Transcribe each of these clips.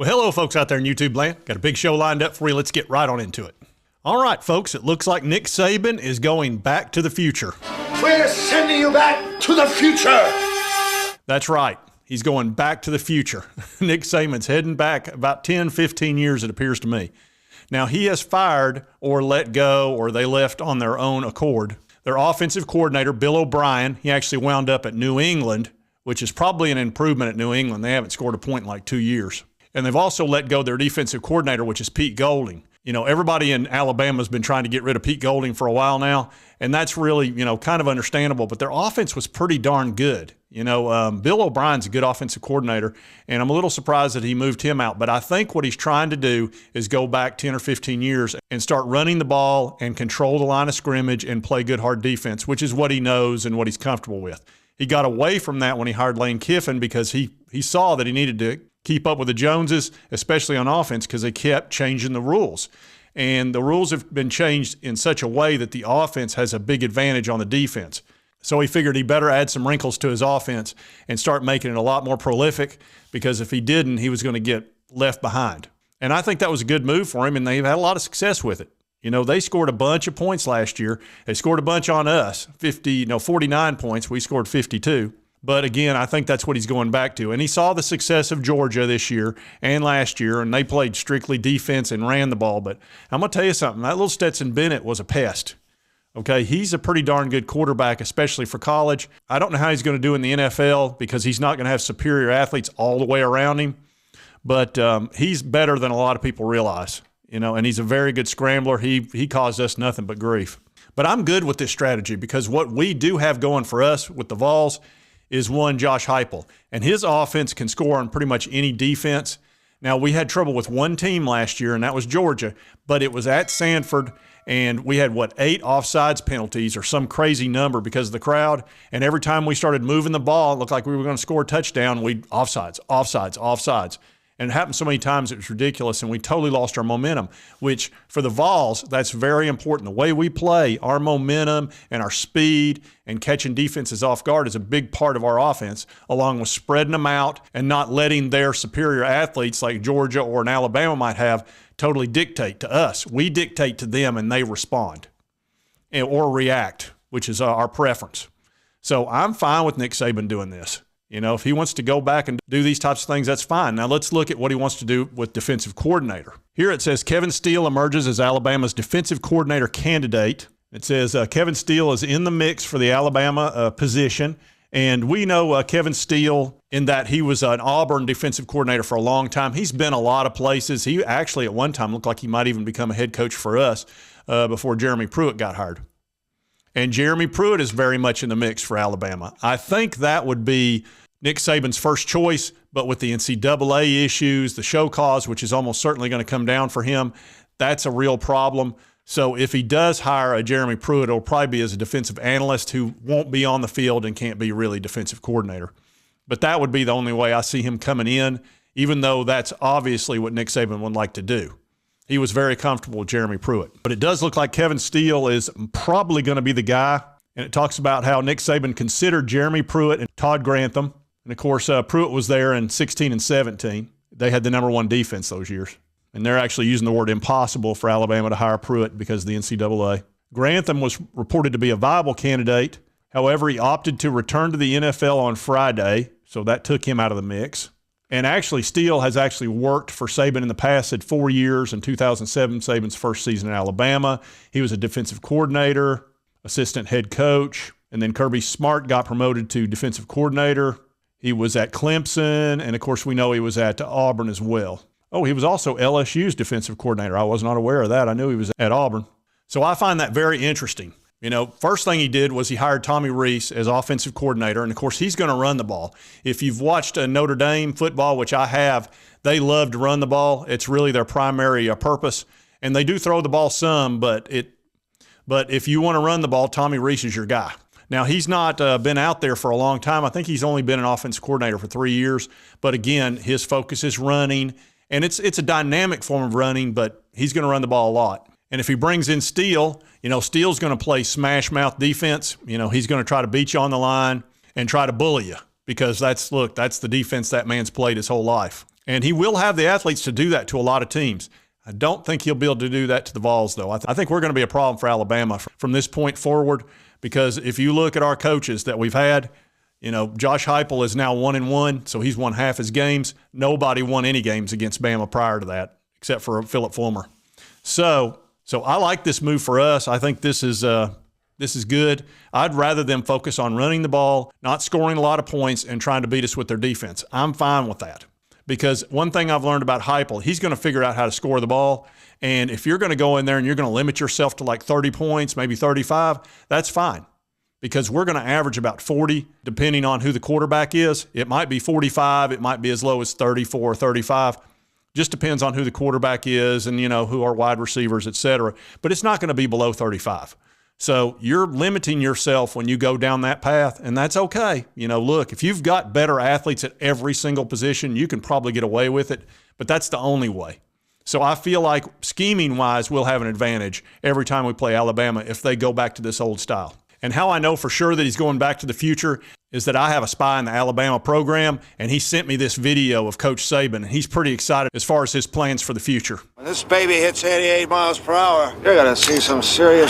Well, hello, folks out there in YouTube land. Got a big show lined up for you. Let's get right on into it. All right, folks, it looks like Nick Saban is going back to the future. We're sending you back to the future. That's right. He's going back to the future. Nick Saban's heading back about 10, 15 years, it appears to me. Now, he has fired or let go, or they left on their own accord, their offensive coordinator, Bill O'Brien. He actually wound up at New England, which is probably an improvement at New England. They haven't scored a point in like 2 years. And they've also let go their defensive coordinator, which is Pete Golding. You know, everybody in Alabama has been trying to get rid of Pete Golding for a while now, and that's really, kind of understandable. But their offense was pretty darn good. Bill O'Brien's a good offensive coordinator, and I'm a little surprised that he moved him out. But I think what he's trying to do is go back 10 or 15 years and start running the ball and control the line of scrimmage and play good, hard defense, which is what he knows and what he's comfortable with. He got away from that when he hired Lane Kiffin because he saw that he needed to keep up with the Joneses, especially on offense, because they kept changing the rules. And the rules have been changed in such a way that the offense has a big advantage on the defense. So he figured he better add some wrinkles to his offense and start making it a lot more prolific, because if he didn't, he was going to get left behind. And I think that was a good move for him, and they've had a lot of success with it. They scored a bunch of points last year. They scored a bunch on us, 49 points. We scored 52. But again, I think that's what he's going back to. And he saw the success of Georgia this year and last year, and they played strictly defense and ran the ball. But I'm going to tell you something. That little Stetson Bennett was a pest. Okay, he's a pretty darn good quarterback, especially for college. I don't know how he's going to do in the NFL because he's not going to have superior athletes all the way around him. But he's better than a lot of people realize, and he's a very good scrambler. He caused us nothing but grief. But I'm good with this strategy because what we do have going for us with the Vols is one, Josh Heupel, and his offense can score on pretty much any defense. Now, we had trouble with one team last year, and that was Georgia, but it was at Sanford, and we had, 8 offsides penalties or some crazy number because of the crowd, and every time we started moving the ball, it looked like we were going to score a touchdown, we'd offsides. And it happened so many times it was ridiculous, and we totally lost our momentum, which for the Vols, that's very important. The way we play, our momentum and our speed and catching defenses off guard is a big part of our offense, along with spreading them out and not letting their superior athletes like Georgia or an Alabama might have totally dictate to us. We dictate to them, and they respond or react, which is our preference. So I'm fine with Nick Saban doing this. If he wants to go back and do these types of things, that's fine. Now let's look at what he wants to do with defensive coordinator. Here it says Kevin Steele emerges as Alabama's defensive coordinator candidate. It says Kevin Steele is in the mix for the Alabama position. And we know Kevin Steele in that he was an Auburn defensive coordinator for a long time. He's been a lot of places. He actually at one time looked like he might even become a head coach for us before Jeremy Pruitt got hired. And Jeremy Pruitt is very much in the mix for Alabama. I think that would be Nick Saban's first choice, but with the NCAA issues, the show cause, which is almost certainly going to come down for him, that's a real problem. So if he does hire a Jeremy Pruitt, it'll probably be as a defensive analyst who won't be on the field and can't be really defensive coordinator. But that would be the only way I see him coming in, even though that's obviously what Nick Saban would like to do. He was very comfortable with Jeremy Pruitt. But it does look like Kevin Steele is probably going to be the guy. And it talks about how Nick Saban considered Jeremy Pruitt and Todd Grantham. And, of course, Pruitt was there in 16 and 17. They had the #1 defense those years. And they're actually using the word impossible for Alabama to hire Pruitt because of the NCAA. Grantham was reported to be a viable candidate. However, he opted to return to the NFL on Friday, so that took him out of the mix. And actually, Steele has actually worked for Saban in the past, had 4 years. In 2007, Saban's first season in Alabama. He was a defensive coordinator, assistant head coach, and then Kirby Smart got promoted to defensive coordinator. He was at Clemson, and of course we know he was at Auburn as well. Oh, he was also LSU's defensive coordinator. I was not aware of that. I knew he was at Auburn. So I find that very interesting. First thing he did was he hired Tommy Rees as offensive coordinator, and of course he's going to run the ball. If you've watched Notre Dame football, which I have, they love to run the ball. It's really their primary purpose, and they do throw the ball some, but if you want to run the ball, Tommy Rees is your guy. Now, he's not been out there for a long time. I think he's only been an offensive coordinator for 3 years. But again, his focus is running, and it's a dynamic form of running, but he's going to run the ball a lot. And if he brings in Steele, Steele's going to play smash mouth defense. He's going to try to beat you on the line and try to bully you because that's the defense that man's played his whole life. And he will have the athletes to do that to a lot of teams. I don't think he'll be able to do that to the Vols, though. I think we're going to be a problem for Alabama from this point forward, because if you look at our coaches that we've had, Josh Heupel is now 1-1, so he's won half his games. Nobody won any games against Bama prior to that, except for Philip Fulmer. So I like this move for us. I think this is good. I'd rather them focus on running the ball, not scoring a lot of points, and trying to beat us with their defense. I'm fine with that, because one thing I've learned about Heupel, he's going to figure out how to score the ball. And if you're going to go in there and you're going to limit yourself to like 30 points, maybe 35, that's fine, because we're going to average about 40 depending on who the quarterback is. It might be 45. It might be as low as 34, 35. Just depends on who the quarterback is and, who are wide receivers, et cetera. But it's not going to be below 35. So you're limiting yourself when you go down that path, and that's okay. Look, if you've got better athletes at every single position, you can probably get away with it, but that's the only way. So I feel like scheming-wise, we'll have an advantage every time we play Alabama if they go back to this old style. And how I know for sure that he's going back to the future is that I have a spy in the Alabama program, and he sent me this video of Coach Saban, and he's pretty excited as far as his plans for the future. When this baby hits 88 miles per hour, you're going to see some serious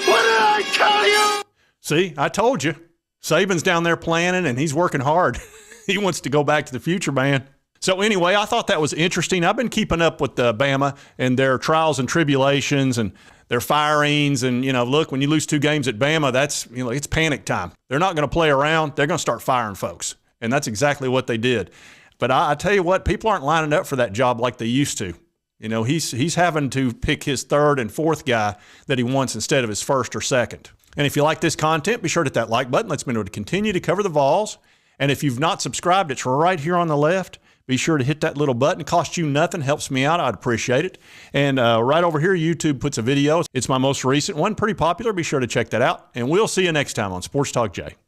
What did I tell you? See, I told you. Saban's down there planning, and he's working hard. He wants to go back to the future, man. So anyway, I thought that was interesting. I've been keeping up with Bama and their trials and tribulations and their firings. And, look, when you lose 2 games at Bama, that's, it's panic time. They're not going to play around. They're going to start firing folks. And that's exactly what they did. But I tell you what, people aren't lining up for that job like they used to. He's having to pick his 3rd and 4th guy that he wants instead of his 1st or 2nd. And if you like this content, be sure to hit that like button. Let's be able to continue to cover the Vols. And if you've not subscribed, it's right here on the left. Be sure to hit that little button. It costs you nothing, helps me out. I'd appreciate it. And right over here, YouTube puts a video. It's my most recent one, pretty popular. Be sure to check that out. And we'll see you next time on Sports Talk Jay.